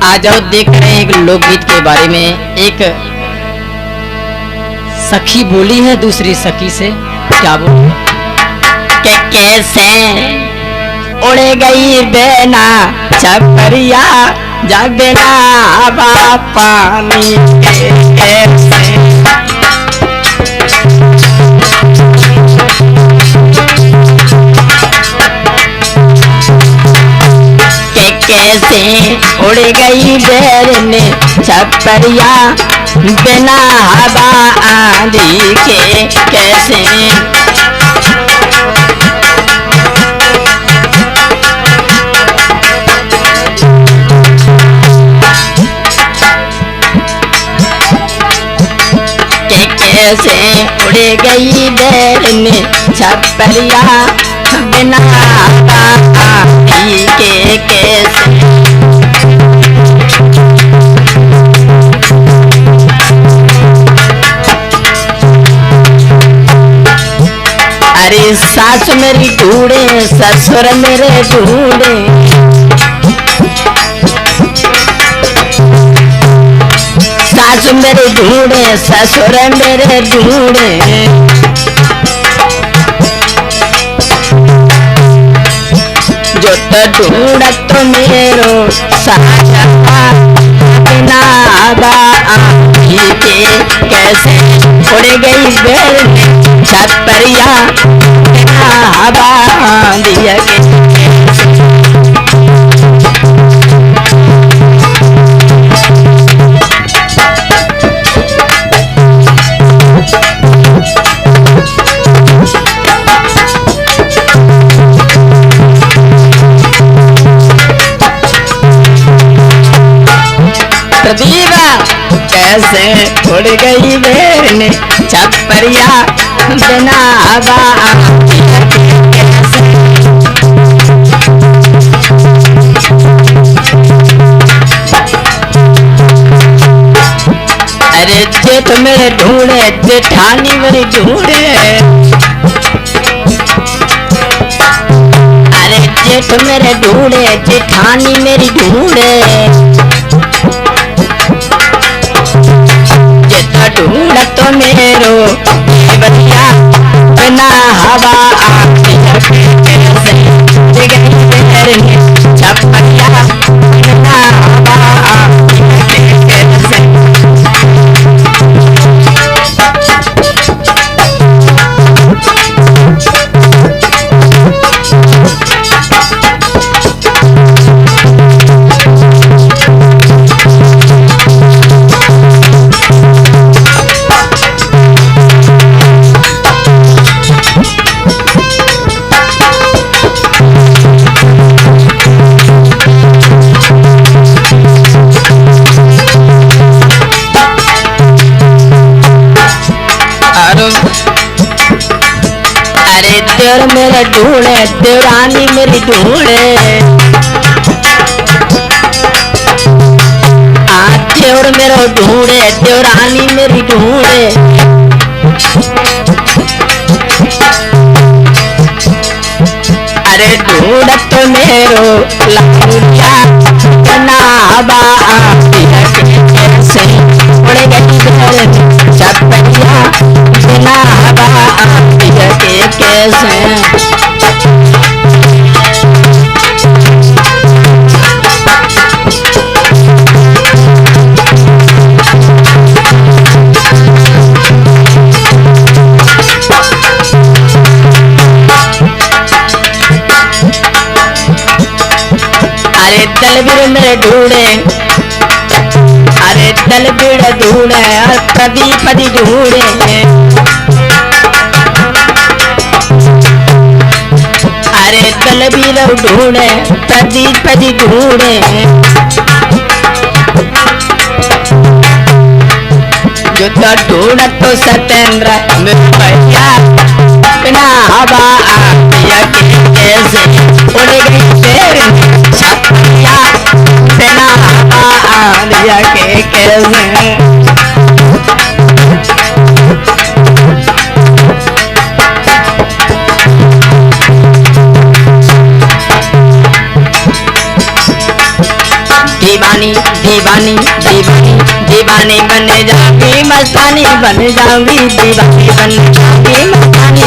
आज और देख रहे हैं एक लोकगीत के बारे में। एक सखी बोली है दूसरी सखी से, क्या बोली के कैसे उड़ गई बेना छपरिया जब बिना हवा पानी के कैसे कैसे उड़ गई बेरने छपरिया बिना हवा आंधी के कैसे कैसे उड़ गई बेरने छपरिया बिना हवा आंधी के कैसे अरे सास मेरी ढूंढे ससुर मेरे ढूंढे सास मेरे ढूंढे ससुर मेरे ढूंढे जो तो ढूंढत मेरो साजा बिना हवा आंधी के कैसे उड़ गई बेरने छपरिया बिना हवा आंधी के कैसे उड़ गई बेरने छपरिया बिना हवा आंधी के कैसे अरे जेठ मेरे ढूंढे जेठानी मेरी ढूंढे अरे जेठ मेरे ढूंढे जेठानी मेरी ढूंढे ढूंढत मेरो बलिया बिना हवा आंधी के कैसे उड़ गई बेरने छपरिया बिना हवा आंधी के कैसे अरे देवर मेरे ढूंढे देवरानी मेरी ढूंढे देवर मेरे ढूंढे देवरानी मेरी ढूंढे अरे ढूंढत मेरो लालिया बिना हवा आंधी के कैसे उड़ गई बेरने छपरिया बिना हवा आंधी के कैसे अरे दलबीर मेरे ढूंढे अरे दलबीर ढूंढे और प्रदीप दी ढूंढे अरे दलबीर ढूंढे प्रदीप दी ढूंढे जो तो ढूंढत तो सतेंद्र भैया बिना हवा आंधी के कैसे उड़ गई बेरने छपरिया बिना हवा आंधी के कैसे दीवानी दीवानी दीवानी दीवानी बन जाऊंगी मस्तानी बन जाऊंगी दीवानी बन जाऊंगी मस्तानी